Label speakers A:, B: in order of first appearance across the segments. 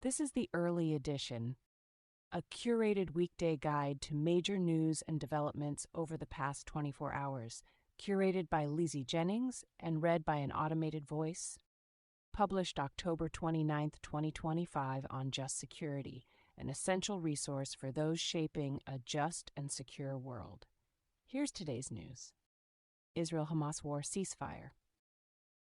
A: This is the early edition, a curated weekday guide to major news and developments over the past 24 hours, curated by Lizzie Jennings and read by an automated voice. Published October 29, 2025 on Just Security, an essential resource for those shaping a just and secure world. Here's today's news. Israel-Hamas war ceasefire.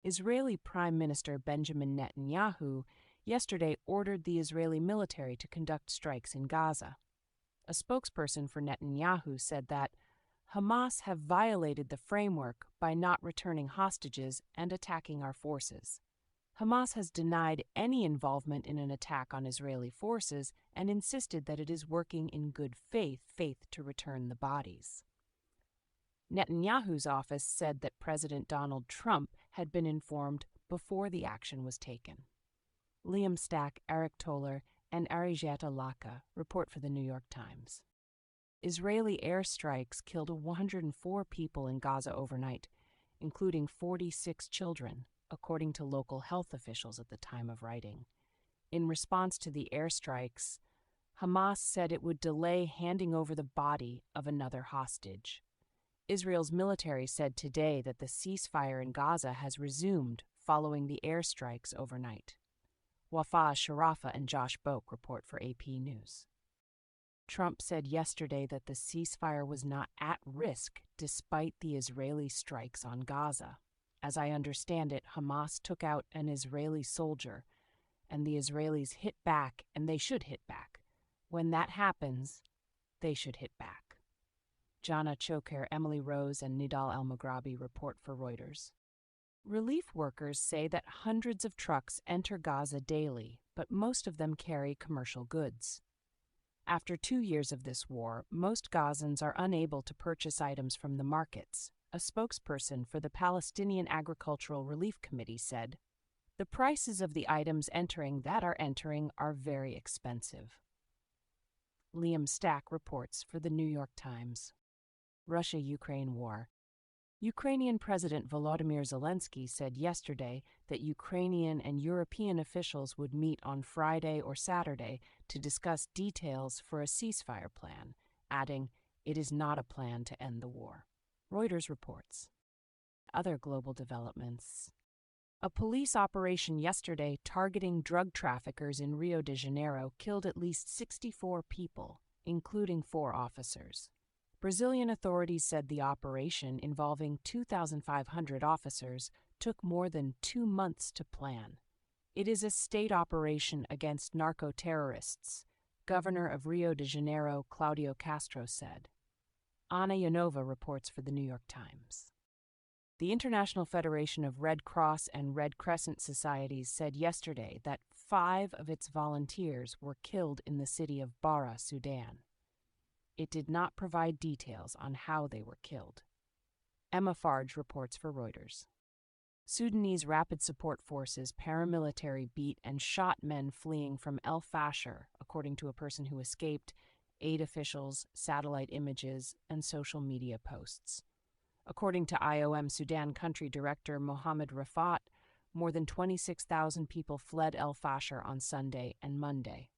A: Israeli Prime Minister Benjamin Netanyahu yesterday ordered the Israeli military to conduct strikes in Gaza. A spokesperson for Netanyahu said that Hamas have violated the framework by not returning hostages and attacking our forces. Hamas has denied any involvement in an attack on Israeli forces and insisted that it is working in good faith to return the bodies. Netanyahu's office said that President Donald Trump had been informed before the action was taken. Liam Stack, Eric Toller, and Arijata Laka report for the New York Times. Israeli airstrikes killed 104 people in Gaza overnight, including 46 children, according to local health officials at the time of writing. In response to the airstrikes, Hamas said it would delay handing over the body of another hostage. Israel's military said today that the ceasefire in Gaza has resumed following the airstrikes overnight. Wafa Sharafa and Josh Boak report for AP News. Trump said yesterday that the ceasefire was not at risk despite the Israeli strikes on Gaza. As I understand it, Hamas took out an Israeli soldier, and the Israelis hit back, and they should hit back. When that happens, they should hit back. Jana Choker, Emily Rose, and Nidal El-Maghrabi report for Reuters. Relief workers say that hundreds of trucks enter Gaza daily, but most of them carry commercial goods. After 2 years of this war, most Gazans are unable to purchase items from the markets. A spokesperson for the Palestinian Agricultural Relief Committee said, "The prices of the items entering are very expensive." Liam Stack reports for the New York Times. Russia-Ukraine war. Ukrainian President Volodymyr Zelensky said yesterday that Ukrainian and European officials would meet on Friday or Saturday to discuss details for a ceasefire plan, adding, "It is not a plan to end the war." Reuters reports. Other global developments. A police operation yesterday targeting drug traffickers in Rio de Janeiro killed at least 64 people, including 4 officers. Brazilian authorities said the operation, involving 2,500 officers, took more than 2 months to plan. It is a state operation against narco-terrorists, Governor of Rio de Janeiro Claudio Castro said. Anna Yanova reports for the New York Times. The International Federation of Red Cross and Red Crescent Societies said yesterday that 5 of its volunteers were killed in the city of Bara, Sudan. It did not provide details on how they were killed. Emma Farge reports for Reuters. Sudanese Rapid Support Forces paramilitary beat and shot men fleeing from El Fasher, according to a person who escaped, aid officials, satellite images, and social media posts. According to IOM Sudan Country Director Mohammed Rafat, more than 26,000 people fled El Fasher on Sunday and Monday.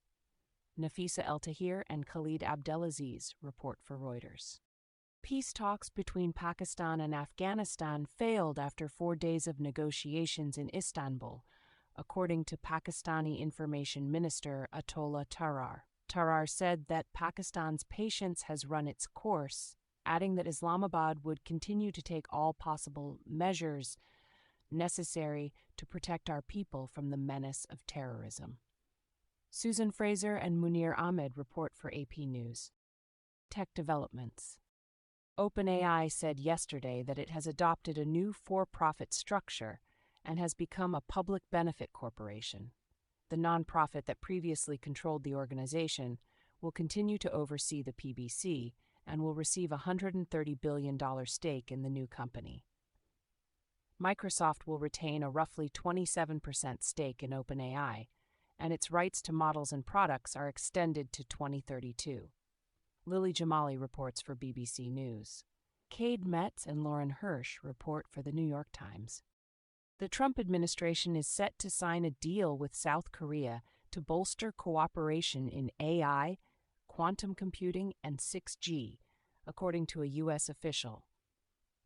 A: Nafisa El Tahir and Khalid Abdelaziz report for Reuters. Peace talks between Pakistan and Afghanistan failed after 4 days of negotiations in Istanbul, according to Pakistani Information Minister Atollah Tarar. Tarar said that Pakistan's patience has run its course, adding that Islamabad would continue to take all possible measures necessary to protect our people from the menace of terrorism. Susan Fraser and Munir Ahmed report for AP News. Tech developments. OpenAI said yesterday that it has adopted a new for-profit structure and has become a public benefit corporation. The nonprofit that previously controlled the organization will continue to oversee the PBC and will receive a $130 billion stake in the new company. Microsoft will retain a roughly 27% stake in OpenAI, and its rights to models and products are extended to 2032. Lily Jamali reports for BBC News. Cade Metz and Lauren Hirsch report for the New York Times. The Trump administration is set to sign a deal with South Korea to bolster cooperation in AI, quantum computing, and 6G, according to a U.S. official.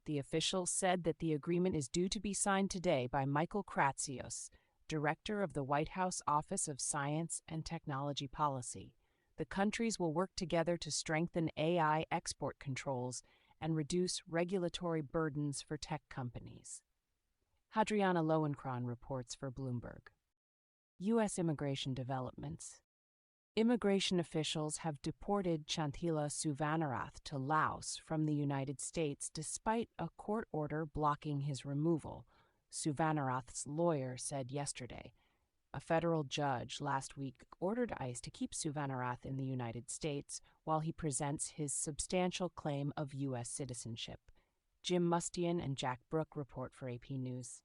A: The official said that the agreement is due to be signed today by Michael Kratsios, director of the White House Office of Science and Technology Policy. The countries will work together to strengthen AI export controls and reduce regulatory burdens for tech companies. Hadriana Lowenkron reports for Bloomberg. U.S. immigration developments. Immigration officials have deported Chantila Suvanarath to Laos from the United States despite a court order blocking his removal, Suvanarath's lawyer said yesterday. A federal judge last week ordered ICE to keep Suvanarath in the United States while he presents his substantial claim of U.S. citizenship. Jim Mustian and Jack Brooke report for AP News.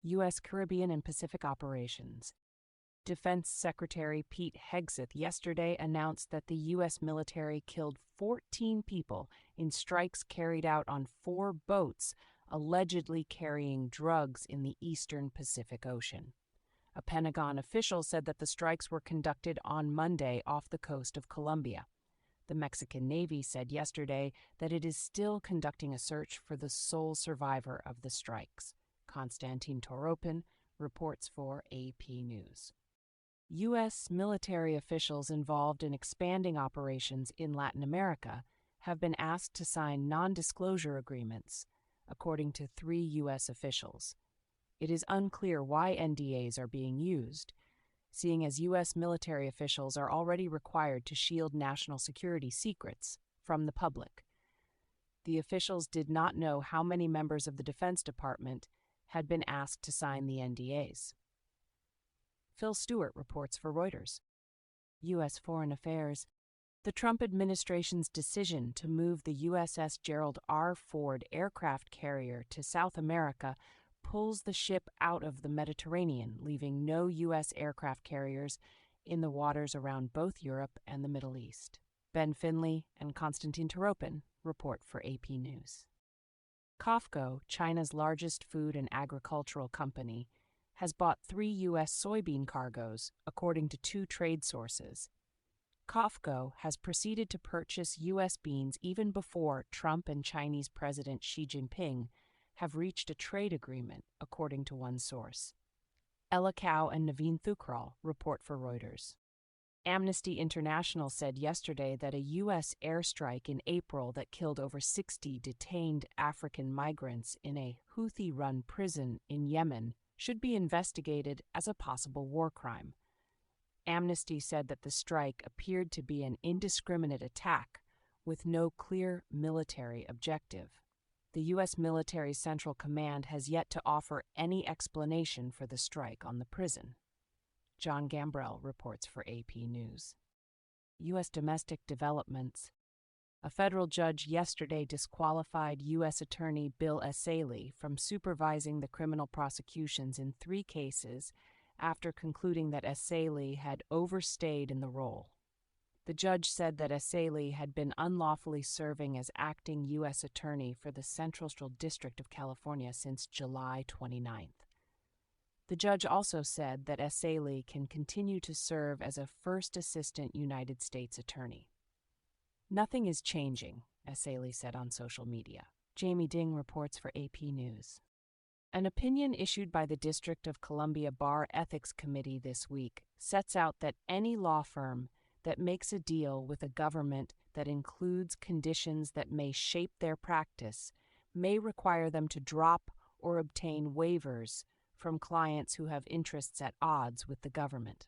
A: U.S. Caribbean and Pacific operations. Defense Secretary Pete Hegseth yesterday announced that the U.S. military killed 14 people in strikes carried out on 4 boats allegedly carrying drugs in the eastern Pacific Ocean. A Pentagon official said that the strikes were conducted on Monday off the coast of Colombia. The Mexican Navy said yesterday that it is still conducting a search for the sole survivor of the strikes. Konstantin Toropin reports for AP News. U.S. military officials involved in expanding operations in Latin America have been asked to sign non-disclosure agreements, according to 3 U.S. officials. It is unclear why NDAs are being used, seeing as U.S. military officials are already required to shield national security secrets from the public. The officials did not know how many members of the Defense Department had been asked to sign the NDAs. Phil Stewart reports for Reuters. U.S. Foreign Affairs. The Trump administration's decision to move the USS Gerald R. Ford aircraft carrier to South America pulls the ship out of the Mediterranean, leaving no U.S. aircraft carriers in the waters around both Europe and the Middle East. Ben Finley and Konstantin Toropin report for AP News. COFCO, China's largest food and agricultural company, has bought 3 U.S. soybean cargoes, according to 2 trade sources. COFCO has proceeded to purchase U.S. beans even before Trump and Chinese President Xi Jinping have reached a trade agreement, according to one source. Ella Cow and Naveen Thukral report for Reuters. Amnesty International said yesterday that a U.S. airstrike in April that killed over 60 detained African migrants in a Houthi-run prison in Yemen should be investigated as a possible war crime. Amnesty said that the strike appeared to be an indiscriminate attack with no clear military objective. The U.S. military Central Command has yet to offer any explanation for the strike on the prison. John Gambrell reports for AP News. U.S. domestic developments. A federal judge yesterday disqualified U.S. Attorney Bill Essayli from supervising the criminal prosecutions in 3 cases after concluding that Essayli had overstayed in the role. The judge said that Essayli had been unlawfully serving as acting U.S. Attorney for the Central District of California since July 29th. The judge also said that Essayli can continue to serve as a First Assistant United States Attorney. Nothing is changing, Essayli said on social media. Jamie Ding reports for AP News. An opinion issued by the District of Columbia Bar Ethics Committee this week sets out that any law firm that makes a deal with a government that includes conditions that may shape their practice may require them to drop or obtain waivers from clients who have interests at odds with the government.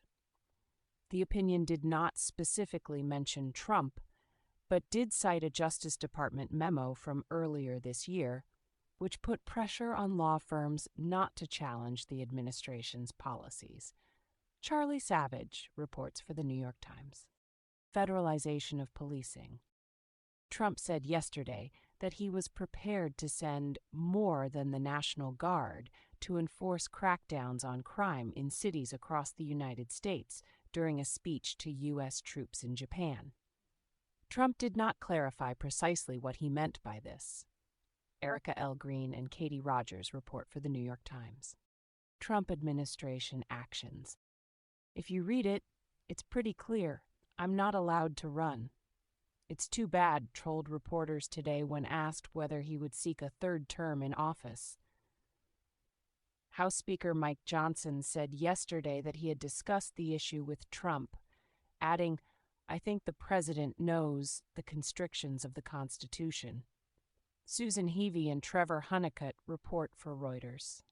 A: The opinion did not specifically mention Trump, but did cite a Justice Department memo from earlier this year, which put pressure on law firms not to challenge the administration's policies. Charlie Savage reports for the New York Times. Federalization of policing. Trump said yesterday that he was prepared to send more than the National Guard to enforce crackdowns on crime in cities across the United States during a speech to U.S. troops in Japan. Trump did not clarify precisely what he meant by this. Erica L. Green and Katie Rogers report for the New York Times. Trump administration actions. If you read it, it's pretty clear. I'm not allowed to run. It's too bad, trolled reporters today when asked whether he would seek a third term in office. House Speaker Mike Johnson said yesterday that he had discussed the issue with Trump, adding, "I think the president knows the constrictions of the Constitution." Susan Heavey and Trevor Honeycutt report for Reuters.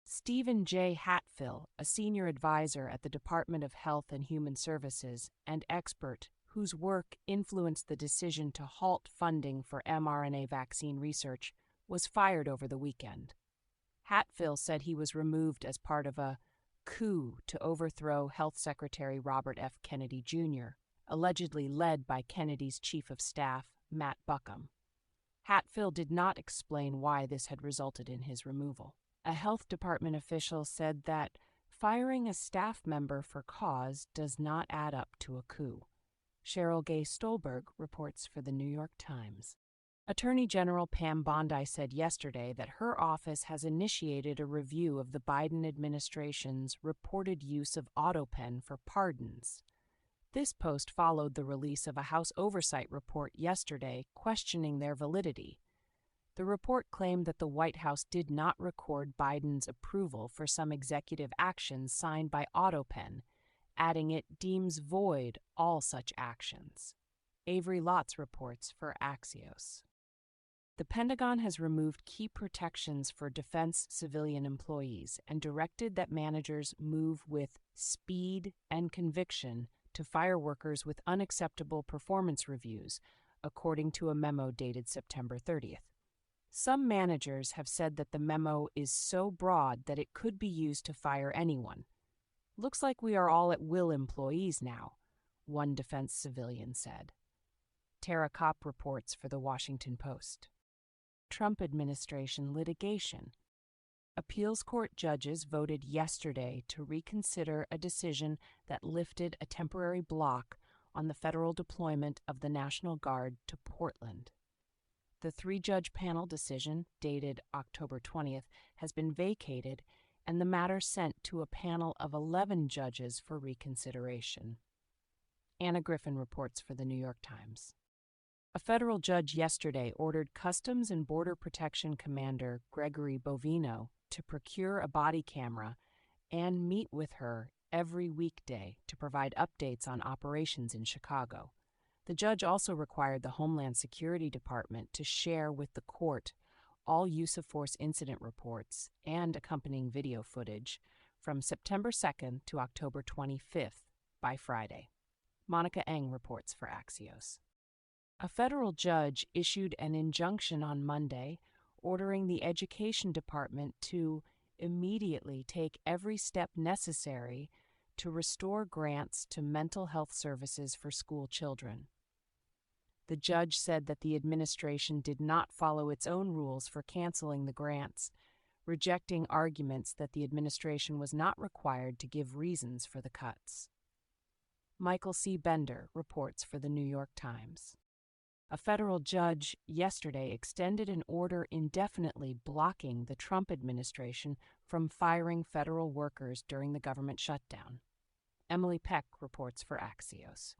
A: Stephen J. Hatfill, a senior advisor at the Department of Health and Human Services and expert whose work influenced the decision to halt funding for mRNA vaccine research, was fired over the weekend. Hatfill said he was removed as part of a coup to overthrow Health Secretary Robert F. Kennedy Jr., allegedly led by Kennedy's chief of staff, Matt Buckham. Hatfill did not explain why this had resulted in his removal. A health department official said that firing a staff member for cause does not add up to a coup. Cheryl Gay Stolberg reports for the New York Times. Attorney General Pam Bondi said yesterday that her office has initiated a review of the Biden administration's reported use of AutoPen for pardons. This post followed the release of a House oversight report yesterday questioning their validity. The report claimed that the White House did not record Biden's approval for some executive actions signed by AutoPen, adding it deems void all such actions. Avery Lotz reports for Axios. The Pentagon has removed key protections for defense civilian employees and directed that managers move with speed and conviction to fire workers with unacceptable performance reviews, according to a memo dated September 30th. Some managers have said that the memo is so broad that it could be used to fire anyone. "Looks like we are all at-will employees now," one defense civilian said. Tara Kopp reports for The Washington Post. Trump administration litigation. Appeals court judges voted yesterday to reconsider a decision that lifted a temporary block on the federal deployment of the National Guard to Portland. The three-judge panel decision, dated October 20th, has been vacated and the matter sent to a panel of 11 judges for reconsideration. Anna Griffin reports for the New York Times. A federal judge yesterday ordered Customs and Border Protection Commander Gregory Bovino to procure a body camera and meet with her every weekday to provide updates on operations in Chicago. The judge also required the Homeland Security Department to share with the court all use-of-force incident reports and accompanying video footage from September 2nd to October 25th by Friday. Monica Eng reports for Axios. A federal judge issued an injunction on Monday ordering the Education Department to immediately take every step necessary to restore grants to mental health services for school children. The judge said that the administration did not follow its own rules for canceling the grants, rejecting arguments that the administration was not required to give reasons for the cuts. Michael C. Bender reports for the New York Times. A federal judge yesterday extended an order indefinitely blocking the Trump administration from firing federal workers during the government shutdown. Emily Peck reports for Axios.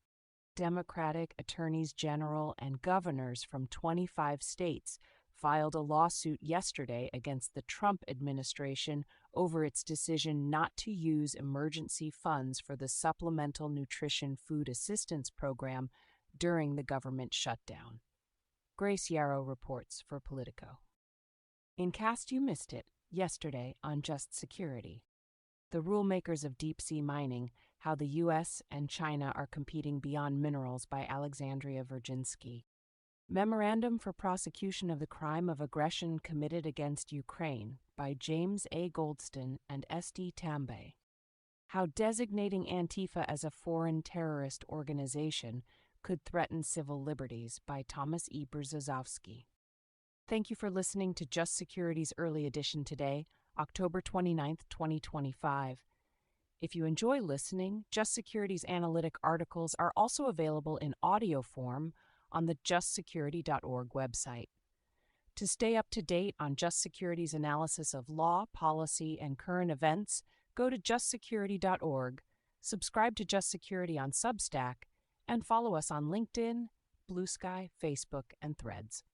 A: Democratic attorneys general and governors from 25 states filed a lawsuit yesterday against the Trump administration over its decision not to use emergency funds for the Supplemental Nutrition Food Assistance Program during the government shutdown. Grace Yarrow reports for Politico. In case you missed it, yesterday on Just Security, the rulemakers of deep-sea mining, how the U.S. and China are competing beyond minerals by Alexandria Virginsky. Memorandum for Prosecution of the Crime of Aggression Committed Against Ukraine by James A. Goldston and S.D. Tambay. How designating Antifa as a foreign terrorist organization could threaten civil liberties by Thomas E. Brzezowski. Thank you for listening to Just Security's early edition today, October 29, 2025. If you enjoy listening, Just Security's analytic articles are also available in audio form on the justsecurity.org website. To stay up to date on Just Security's analysis of law, policy, and current events, go to justsecurity.org, subscribe to Just Security on Substack, and follow us on LinkedIn, Blue Sky, Facebook, and Threads.